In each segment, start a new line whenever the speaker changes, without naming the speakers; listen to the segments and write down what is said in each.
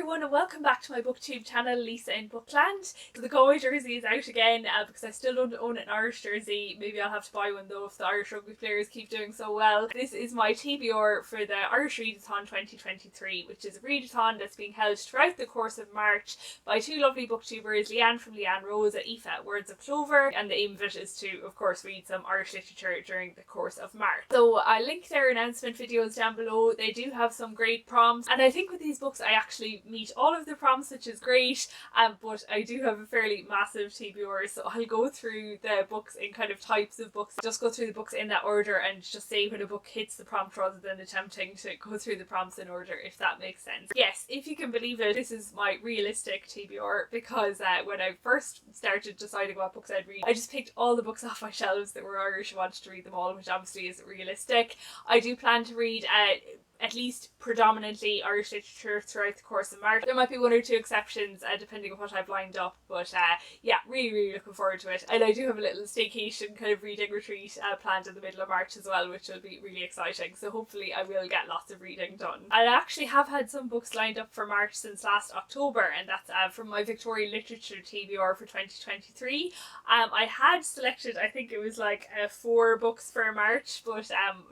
everyone and welcome back to my booktube channel, Lisa in Bookland. So the Galway jersey is out again because I still don't own an Irish jersey. Maybe I'll have to buy one though if the Irish rugby players keep doing so well. This is my TBR for the Irish Readathon 2023, which is a readathon that's being held throughout the course of March by two lovely booktubers, Leanne from Leanne Rose and Aoife at Words of Clover, and the aim of it is to of course read some Irish literature during the course of March. So I'll link their announcement videos down below. They do have some great prompts, and I think with these books I actually meet all of the prompts, which is great, but I do have a fairly massive TBR, so I'll go through the books in kind of types of books, just go through the books in that order and just say when a book hits the prompt rather than attempting to go through the prompts in order, if that makes sense. Yes, if you can believe it, this is my realistic TBR because when I first started deciding what books I'd read, I just picked all the books off my shelves that were Irish and wanted to read them all, which obviously isn't realistic. I do plan to read at least predominantly Irish literature throughout the course of March. There might be one or two exceptions depending on what I've lined up, but yeah, really looking forward to it. And I do have a little staycation kind of reading retreat planned in the middle of March as well, which will be really exciting, so hopefully I will get lots of reading done. I actually have had some books lined up for March since last October, and that's from my Victorian literature TBR for 2023. I had selected, I think it was like 4 books for March, but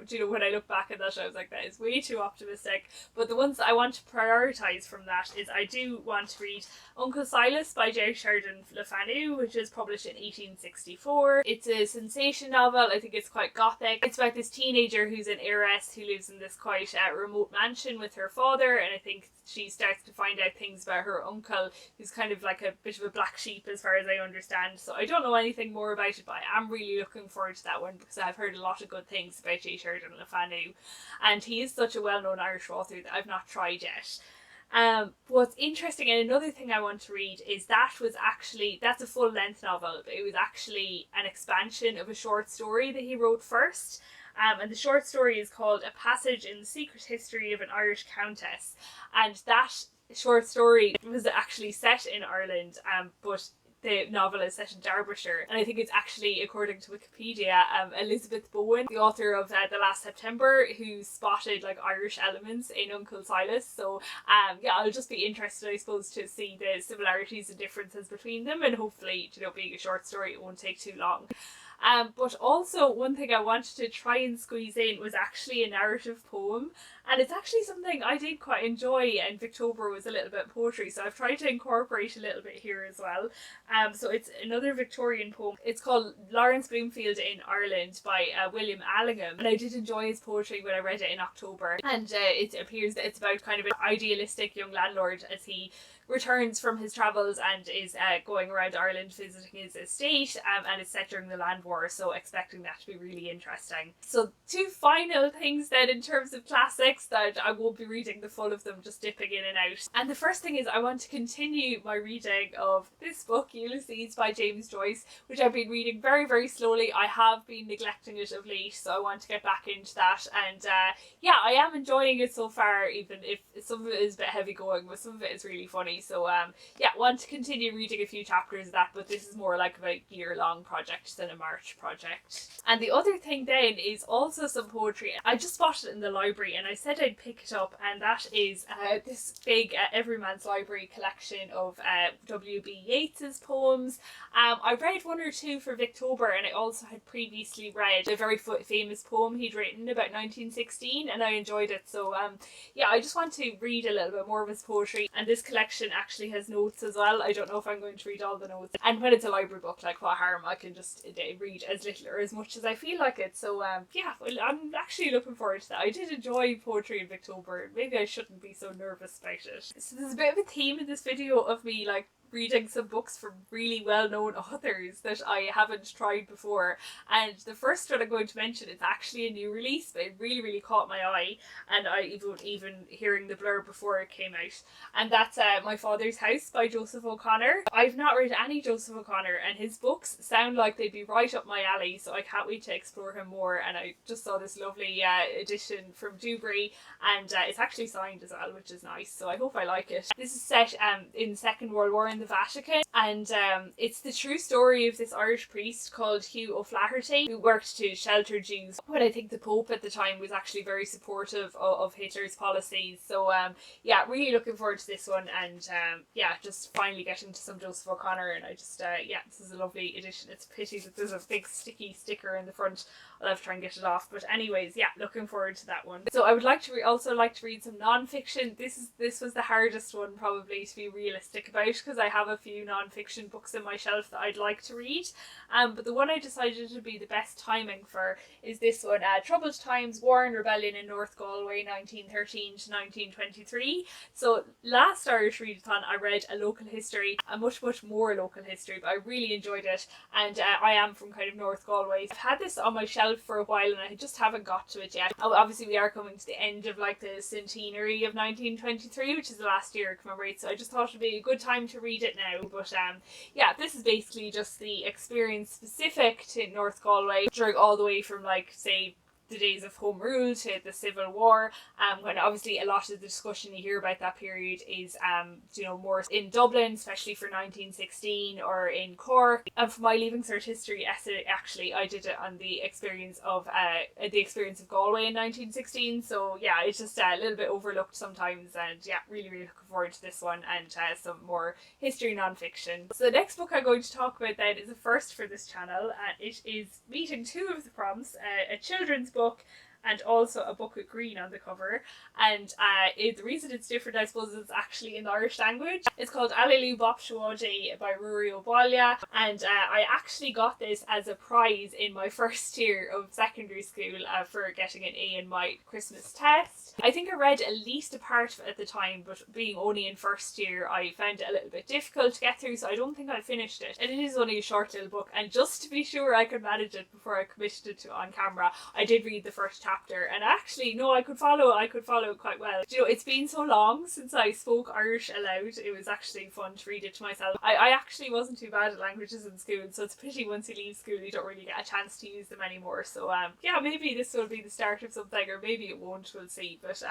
you know, when I look back at that I was like, that is way too optimistic. But the ones that I want to prioritise from that is I do want to read Uncle Silas by Sheridan, Fanu, which is published in 1864. It's a sensation novel. I think it's quite gothic. It's about this teenager who's an heiress who lives in this quite remote mansion with her father, and I think she starts to find out things about her uncle, who's kind of like a bit of a black sheep as far as I understand. So I don't know anything more about it, but I am really looking forward to that one because I've heard a lot of good things about Sheridan Fanu, and he is such a well-known Irish author that I've not tried yet. What's interesting, and another thing I want to read, is that's a full-length novel, but it was actually an expansion of a short story that he wrote first. And the short story is called A Passage in the Secret History of an Irish Countess, and that short story was actually set in Ireland, but the novel is set in Derbyshire, and I think it's actually, according to Wikipedia, Elizabeth Bowen, the author of The Last September, who spotted like Irish elements in Uncle Silas. So yeah, I'll just be interested, I suppose, to see the similarities and differences between them, and hopefully, you know, being a short story, it won't take too long. But also one thing I wanted to try and squeeze in was actually a narrative poem, and it's actually something I did quite enjoy, and Victober was a little bit poetry, so I've tried to incorporate a little bit here as well. So it's another Victorian poem. It's called Lawrence Bloomfield in Ireland by William Allingham, and I did enjoy his poetry when I read it in October, and it appears that it's about kind of an idealistic young landlord as he returns from his travels and is going around Ireland visiting his estate, and it's set during the Land War, so expecting that to be really interesting. So 2 final things then in terms of classics that I won't be reading the full of them, just dipping in and out. And the first thing is I want to continue my reading of this book, Ulysses by Joyce, which I've been reading very slowly. I have been neglecting it of late, so I want to get back into that, and yeah, I am enjoying it so far, even if some of it is a bit heavy going, but some of it is really funny. So yeah, want to continue reading a few chapters of that, but this is more like a year-long project than a March project. And the other thing then is also some poetry. I just spotted it in the library and I said I'd pick it up, and that is this big Everyman's Library collection of W.B. Yeats's poems. I read 1 or 2 for Victober, and I also had previously read a very famous poem he'd written about 1916, and I enjoyed it. So yeah, I just want to read a little bit more of his poetry, and this collection actually has notes as well. I don't know if I'm going to read all the notes, and when it's a library book, like what harm, I can just read as little or as much as I feel like it. So yeah, I'm actually looking forward to that. I did enjoy poetry in Victober. Maybe I shouldn't be so nervous about it. So there's a bit of a theme in this video of me like reading some books from really well-known authors that I haven't tried before, and the first one I'm going to mention is actually a new release, but it really caught my eye, and I even hearing the blurb before it came out, and that's My Father's House by Joseph O'Connor. I've not read any Joseph O'Connor, and his books sound like they'd be right up my alley, so I can't wait to explore him more. And I just saw this lovely edition from Dewberry, and it's actually signed as well, which is nice, so I hope I like it. This is set in the Second World War in the Vatican, and it's the true story of this Irish priest called Hugh O'Flaherty, who worked to shelter Jews when I think the Pope at the time was actually very supportive of Hitler's policies. So yeah, really looking forward to this one, and yeah, just finally getting to some Joseph O'Connor, and I just yeah, this is a lovely edition. It's a pity that there's a big sticky sticker in the front. I'll have to try and get it off, but anyways, yeah, looking forward to that one. So I would like to also like to read some non-fiction. This was the hardest one probably to be realistic about, because I have a few non-fiction books in my shelf that I'd like to read, but the one I decided to be the best timing for is this one, Troubled Times, War and Rebellion in North Galway 1913 to 1923. So last Irish Readathon I read a local history, a much more local history, but I really enjoyed it, and I am from kind of North Galway. I've had this on my shelf for a while and I just haven't got to it yet. Obviously we are coming to the end of like the centenary of 1923, which is the last year it commemorates, so I just thought it would be a good time to read it now. But yeah, this is basically just the experience specific to North Galway during all the way from like say the days of Home Rule to the Civil War, when obviously a lot of the discussion you hear about that period is you know, more in Dublin, especially for 1916, or in Cork. And for my Leaving Cert history essay, actually I did it on the experience of Galway in 1916, so yeah, it's just a little bit overlooked sometimes, and yeah, really looking forward to this one, and some more history non-fiction. So the next book I'm going to talk about then is a first for this channel, and it is meeting two of the prompts, a children's book and also a book with green on the cover, and the reason it's different, I suppose, is it's actually in the Irish language. It's called Aililiú Báille by Báille, and I actually got this as a prize in my first year of secondary school for getting an A in my Christmas test. I think I read at least a part of it at the time, but being only in first year I found it a little bit difficult to get through, so I don't think I finished it. And it is only a short little book, and just to be sure I could manage it before I committed it to on camera, I did read the first chapter, and actually no, I could follow it quite well. You know, it's been so long since I spoke Irish aloud, it was actually fun to read it to myself. I actually wasn't too bad at languages in school, so it's a pity once you leave school you don't really get a chance to use them anymore. So yeah, maybe this will be the start of something, or maybe it won't, we'll see. But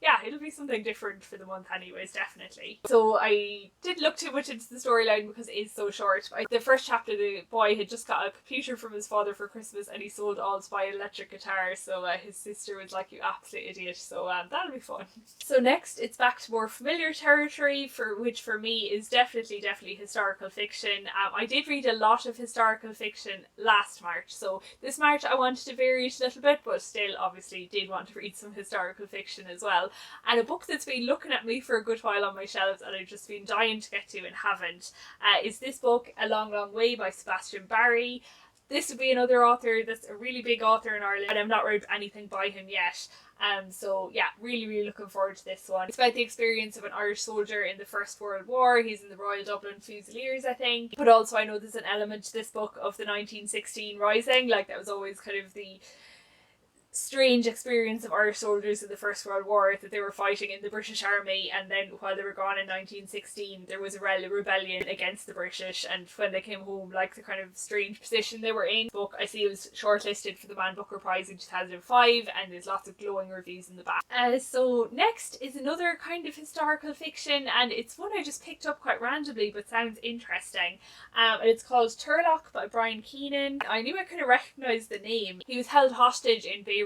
yeah, it'll be something different for the month anyways, definitely. So I didn't look too much into the storyline because it is so short. The first chapter, the boy had just got a computer from his father for Christmas, and he sold all to buy an electric guitar, so his sister was like, "You absolute idiot," so that'll be fun. So next it's back to more familiar territory, which for me is definitely historical fiction. I did read a lot of historical fiction last March, so this March I wanted to vary it a little bit, but still obviously did want to read some historical fiction as well. And a book that's been looking at me for a good while on my shelves and I've just been dying to get to and haven't, is this book, A Long Way by Sebastian. This would be another author that's a really big author in Ireland, and I've not read anything by him yet. So yeah, really looking forward to this one. It's about the experience of an Irish soldier in the First World War. He's in the Royal Dublin Fusiliers, I think. But also I know there's an element to this book of the 1916 Rising, like that was always kind of the strange experience of Irish soldiers in the First World War, that they were fighting in the British Army, and then while they were gone in 1916 there was a rebellion against the British, and when they came home, like the kind of strange position they were in. The book I see was shortlisted for the Man Booker Prize in 2005, and there's lots of glowing reviews in the back. So next is another kind of historical fiction, and it's one I just picked up quite randomly but sounds interesting. And it's called Turlough by Brian Keenan. I knew I kind of recognised the name. He was held hostage in Beirut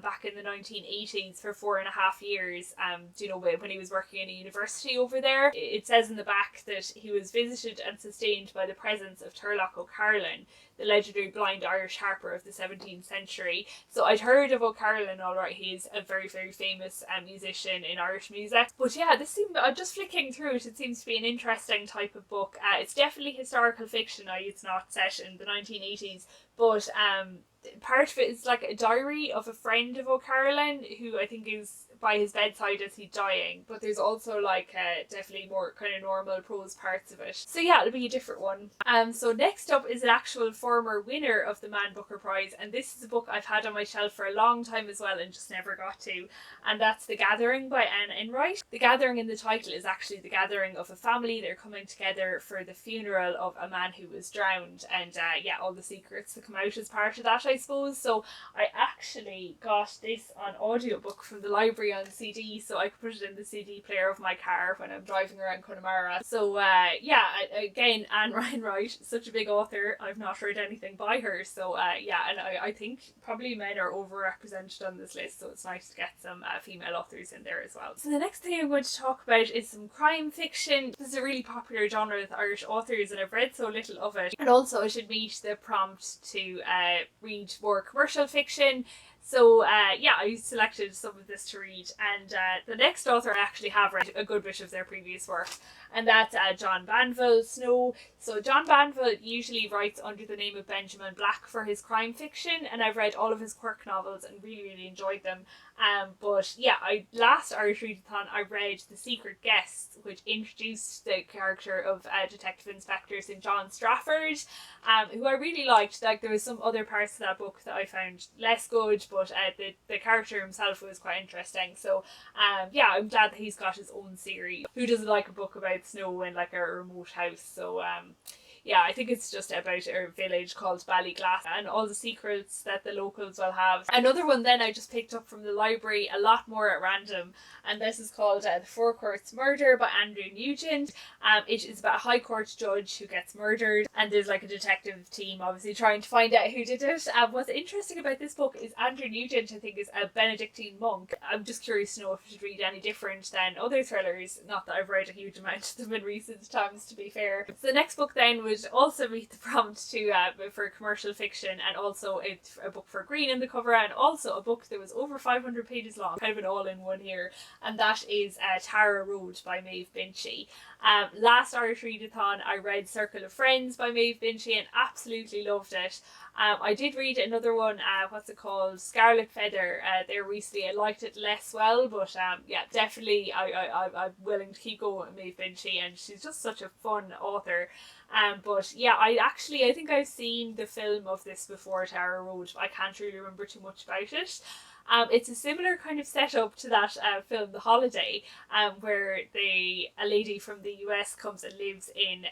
back in the 1980s for 4.5 years, you know, when he was working in a university over there. It says in the back that he was visited and sustained by the presence of Turlough O'Carolan, the legendary blind Irish harper of the 17th century. So I'd heard of O'Carolan, alright, he's a very famous musician in Irish music. But yeah, this seemed, just flicking through it seems to be an interesting type of book. It's definitely historical fiction, it's not set in the 1980s, but part of it is like a diary of a friend of O'Carolan, who I think is by his bedside as he's dying, but there's also like definitely more kind of normal prose parts of it. So yeah, it'll be a different one. So next up is an actual former winner of the Man Booker Prize, and this is a book I've had on my shelf for a long time as well and just never got to, and that's The Gathering by Enright. The Gathering in the title is actually the gathering of a family. They're coming together for the funeral of a man who was drowned, and yeah, all the secrets that come out as part of that, I suppose. So I actually got this on audiobook from the library on CD, so I could put it in the CD player of my car when I'm driving around Connemara. So yeah, again, Anne Enright, such a big author. I've not read anything by her, so yeah, and I think probably men are overrepresented on this list, so it's nice to get some female authors in there as well. So the next thing I'm going to talk about is some crime fiction. This is a really popular genre with Irish authors, and I've read so little of it, and also I should meet the prompt to read more commercial fiction. So yeah, I selected some of this to read, and the next author I actually have read a good bit of their previous work, and that's John Banville, Snow. So John Banville usually writes under the name of Benjamin Black for his crime fiction, and I've read all of his quirk novels and really enjoyed them. But yeah, last Irish Readathon I read The Secret Guests, which introduced the character of Detective Inspector St. John Strafford, who I really liked. Like, there was some other parts of that book that I found less good, but the character himself was quite interesting. So yeah, I'm glad that he's got his own series. Who doesn't like a book about snow in like a remote house? So yeah, I think it's just about a village called Báille and all the secrets that the locals will have. Another one then I just picked up from the library, a lot more at random, and this is called The Four Courts Murder by Andrew Nugent. It is about a high court judge who gets murdered, and there's like a detective team obviously trying to find out who did it. What's interesting about this book is Andrew Nugent, I think, is a Benedictine monk. I'm just curious to know if it should read any different than other thrillers. Not that I've read a huge amount of them in recent times, to be fair. So the next book then would also meet the prompt to for commercial fiction, and also it's a book for green in the cover, and also a book that was over 500 pages long, kind of an all-in-one here, and that is Tara Road by Maeve Binchy. Last Irish Readathon I read Circle of Friends by Maeve Binchy and absolutely loved it. I did read another one, what's it called, Scarlet Feather, there recently. I liked it less well, but yeah, definitely I'm willing to keep going with Maeve Binchy, and she's just such a fun author. But yeah, I think I've seen the film of this before, Tara Road, but I can't really remember too much about it. It's a similar kind of setup to that film The Holiday, where a lady from the US comes and lives in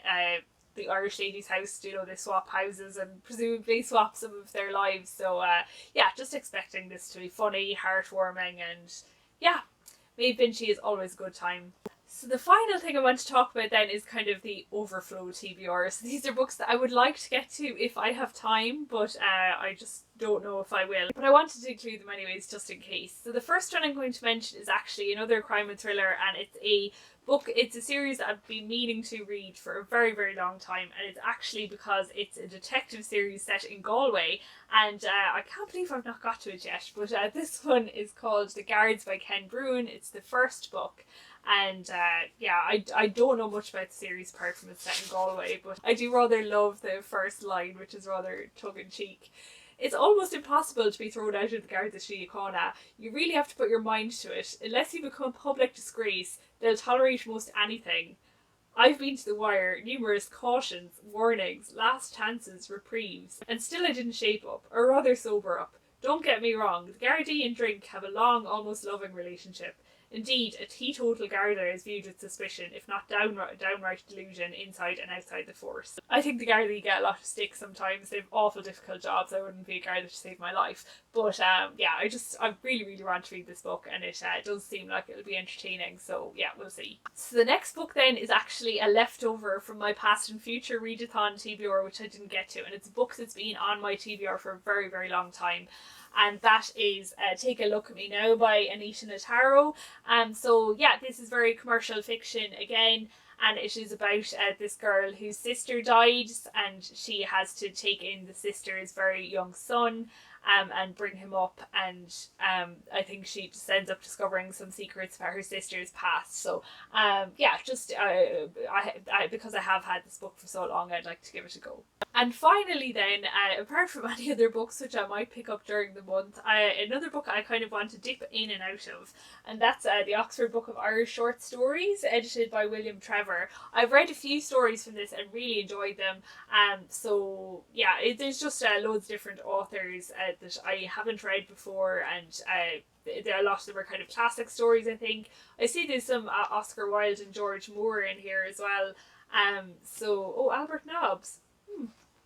the Irish lady's house. You know, they swap houses and presumably swap some of their lives. So yeah, just expecting this to be funny, heartwarming, and yeah, Maeve Binchy is always a good time. So the final thing I want to talk about then is kind of the Overflow TBR. So these are books that I would like to get to if I have time, but I just don't know if I will. But I wanted to include them anyways, just in case. So the first one I'm going to mention is actually another crime and thriller, and it's a book, it's a series that I've been meaning to read for a very long time, and it's actually because it's a detective series set in Galway, and I can't believe I've not got to it yet, but this one is called The Guards by Ken Bruin. It's the first book. And yeah, I don't know much about the series apart from it's set in Galway, but I do rather love the first line, which is rather tongue-in-cheek. It's almost impossible to be thrown out of the Guards of Síochána. You really have to put your mind to it. Unless you become a public disgrace, they'll tolerate most anything. I've been to the wire, numerous cautions, warnings, last chances, reprieves, and still I didn't shape up, or rather sober up. Don't get me wrong, the Gardaí and drink have a long, almost loving relationship. Indeed, a teetotal Garda is viewed with suspicion, if not downright delusion, inside and outside the force. I think the Gardaí get a lot of stick sometimes. They have awful difficult jobs. I wouldn't be a Garda to save my life. But yeah, I really want to read this book, and it does seem like it'll be entertaining. So yeah, we'll see. So the next book then is actually a leftover from my past and future Readathon TBR, which I didn't get to, and it's a book that's been on my TBR for a very long time. And that is Take a Look at Me Now by Anita Notaro. So yeah, this is very commercial fiction again, and it is about this girl whose sister died, and she has to take in the sister's very young son and bring him up, and I think she just ends up discovering some secrets about her sister's past. So yeah, just because I have had this book for so long, I'd like to give it a go. And finally then, apart from any other books which I might pick up during the month, another book I kind of want to dip in and out of, and that's the Oxford Book of Irish Short Stories, edited by William Trevor. I've read a few stories from this and really enjoyed them, so yeah, there's just loads of different authors that I haven't read before, and a lot of them are kind of classic stories, I think. I see there's some Oscar Wilde and George Moore in here as well. Albert Nobbs.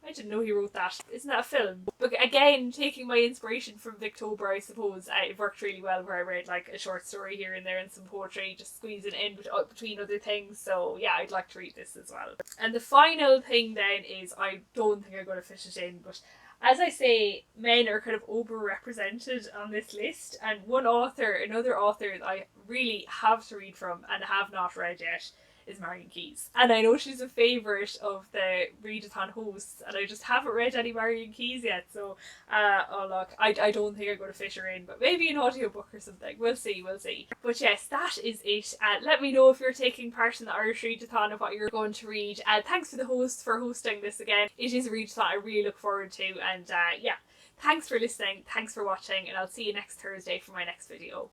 I didn't know he wrote that. Isn't that a film? But again, taking my inspiration from Victober, I suppose, it worked really well where I read like a short story here and there and some poetry, just squeezing in between other things. So yeah, I'd like to read this as well. And the final thing then is, I don't think I'm going to fit it in, but as I say, men are kind of overrepresented on this list, and another author that I really have to read from and have not read yet is Marion Keyes. And I know she's a favourite of the Readathon hosts, and I just haven't read any Marion Keyes yet, so I don't think I'm going to fit her in, but maybe an audiobook or something. We'll see. But yes, that is it. Let me know if you're taking part in the Irish Readathon and what you're going to read. Thanks to the hosts for hosting this again. It is a Readathon I really look forward to, and yeah, thanks for listening, thanks for watching, and I'll see you next Thursday for my next video.